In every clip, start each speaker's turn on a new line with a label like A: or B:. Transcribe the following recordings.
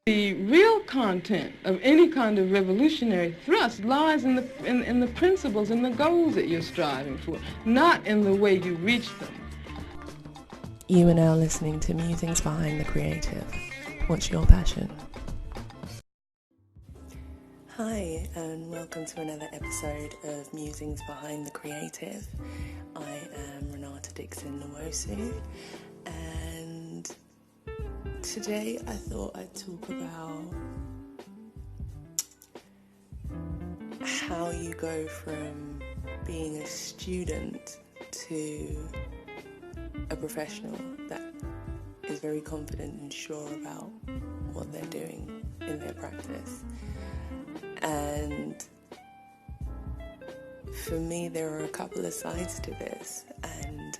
A: The real content of any kind of revolutionary thrust lies in the principles and the goals that you're striving for, not in the way you reach them.
B: You are now listening to Musings Behind The Creative. What's your passion? Hi, and welcome to another episode of Musings Behind The Creative. I am Renata Dixon-Nwosu, and today I thought I'd talk about how you go from being a student to a professional that is very confident and sure about what they're doing in their practice. And for me, there are a couple of sides to this, and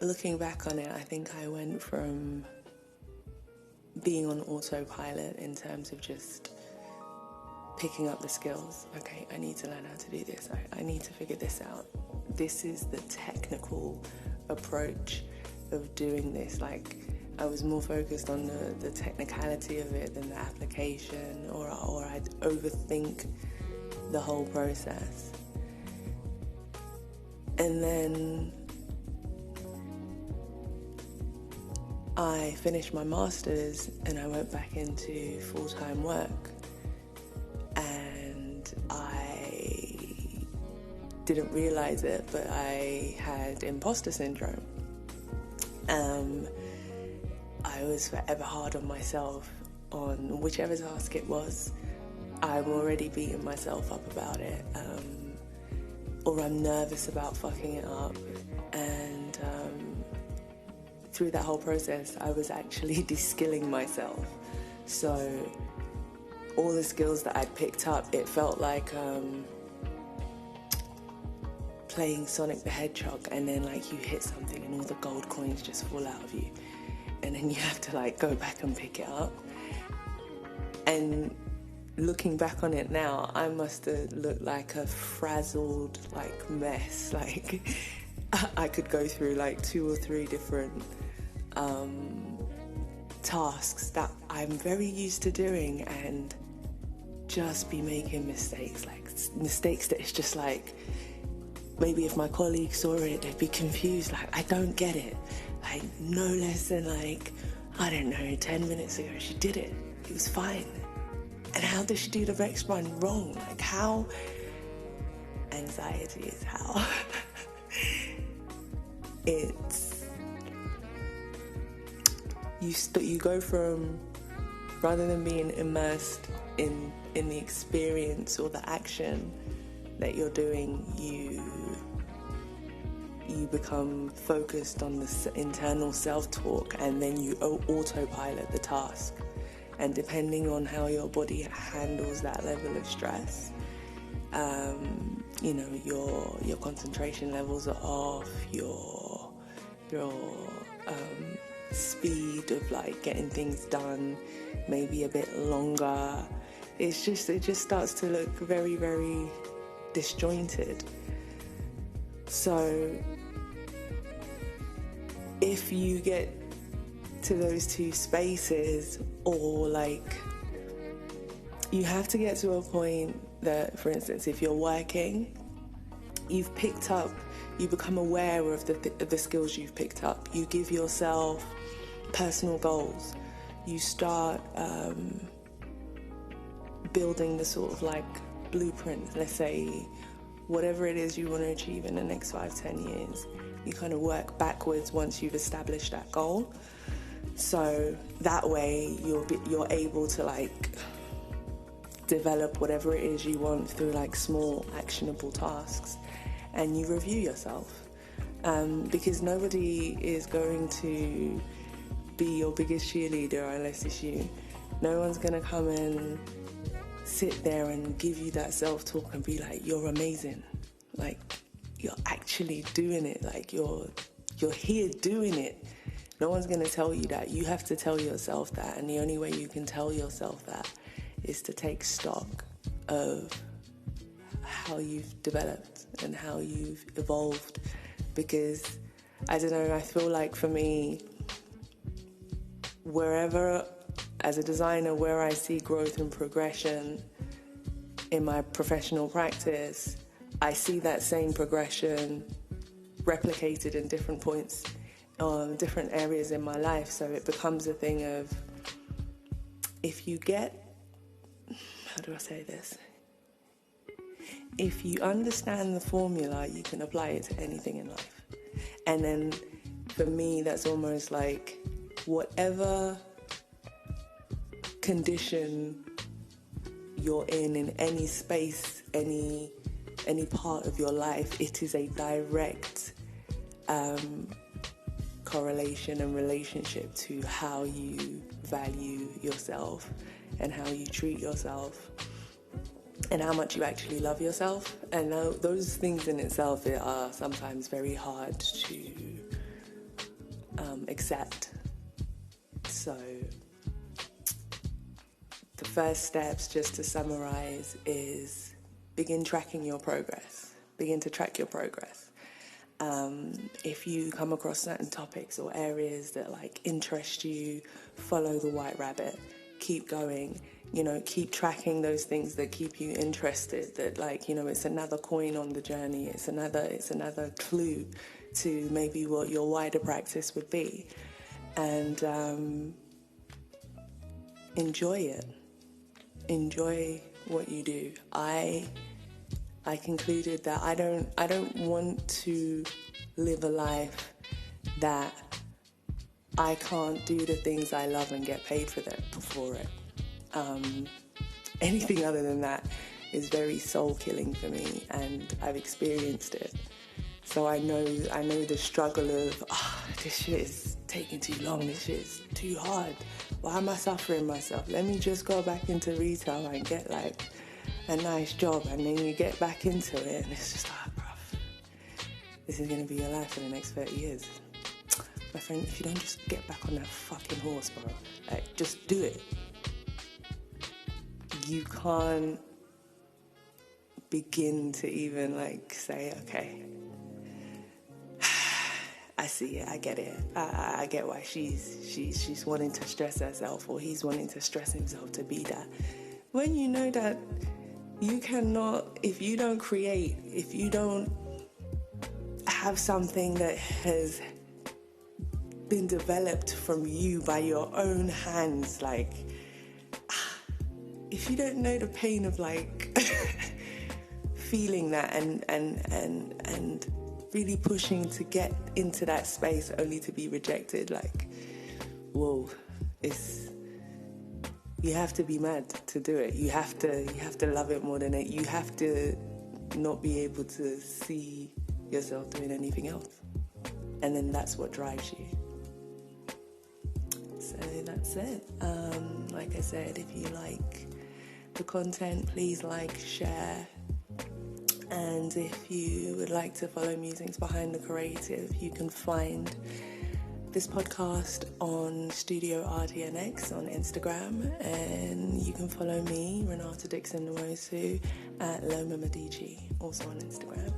B: looking back on it, I think I went from being on autopilot in terms of just picking up the skills. Okay, I need to learn how to do this. I need to figure this out. This is the technical approach of doing this. Like, I was more focused on the technicality of it than the application, or I'd overthink the whole process. And then I finished my master's and I went back into full-time work, and I didn't realize it, but I had imposter syndrome. I was forever hard on myself on whichever task it was. I'm already beating myself up about it, or I'm nervous about fucking it up. And through that whole process, I was actually de-skilling myself. So all the skills that I'd picked up, it felt like playing Sonic the Hedgehog, and then like you hit something and all the gold coins just fall out of you, and then you have to like go back and pick it up. And looking back on it now, I must have looked like a frazzled like mess. Like I could go through like 2 or 3 different tasks that I'm very used to doing and just be making mistakes, like mistakes that it's just like, maybe if my colleagues saw it, they'd be confused, like, I don't get it. Like, no less than like, I don't know, 10 minutes ago she did it. It was fine. And how does she do the next one wrong? Like, how? Anxiety is how. It's, you go from, rather than being immersed in the experience or the action that you're doing, you become focused on the internal self-talk, and then you autopilot the task. And depending on how your body handles that level of stress, you know, your concentration levels are off, your speed of like getting things done maybe a bit longer. It just starts to look very, very disjointed. So if you get to those 2 spaces, or like, you have to get to a point that, for instance, if you're working, you've picked up, you become aware of the skills you've picked up. You give yourself personal goals. You start building the sort of like blueprint. Let's say whatever it is you want to achieve in the next 5-10 years, you kind of work backwards once you've established that goal. So that way you're able to like develop whatever it is you want through like small actionable tasks, and you review yourself, because nobody is going to be your biggest cheerleader unless it's you. No one's going to come and sit there and give you that self-talk and be like, you're amazing, like you're actually doing it, like you're here doing it. No one's going to tell you that. You have to tell yourself that, and the only way you can tell yourself that is to take stock of how you've developed and how you've evolved. Because I don't know, I feel like for me, wherever, as a designer, where I see growth and progression in my professional practice, I see that same progression replicated in different points, different areas in my life. So it becomes a thing of, if you get, how do I say this? If you understand the formula, you can apply it to anything in life. And then for me, that's almost like whatever condition you're in any space, any part of your life, it is a direct correlation and relationship to how you value yourself and how you treat yourself and how much you actually love yourself. And those things in itself are sometimes very hard to accept. So the first steps, just to summarize, is begin tracking your progress. Begin to track your progress. If you come across certain topics or areas that interest you, follow the white rabbit. Keep going. Keep tracking those things that keep you interested. That it's another coin on the journey. It's another clue to maybe what your wider practice would be, and enjoy it. Enjoy what you do. I concluded that I don't want to live a life that I can't do the things I love and get paid for it. Anything other than that is very soul-killing for me, and I've experienced it. So I know the struggle of, this shit is taking too long, this shit is too hard. Why am I suffering myself? Let me just go back into retail and get a nice job, and then you get back into it, and it's just bruv, this is going to be your life for the next 30 years. My friend, if you don't just get back on that fucking horse, bro, just do it. You can't begin to even say, okay, I see it, I get it. I get why she's wanting to stress herself, or he's wanting to stress himself to be that. When you know that you cannot, if you don't create, if you don't have something that has been developed from you by your own hands, if you don't know the pain of feeling that and really pushing to get into that space only to be rejected, whoa, you have to be mad to do it. You have to love it more than it. You have to not be able to see yourself doing anything else. And then that's what drives you. So that's it. Like I said, if you like the content, please share. And if you would like to follow Musings Behind The Creative, you can find this podcast on Studio RDN-x on Instagram, and you can follow me, Renata Dixon Nwosu, at Loma Medici, also on Instagram.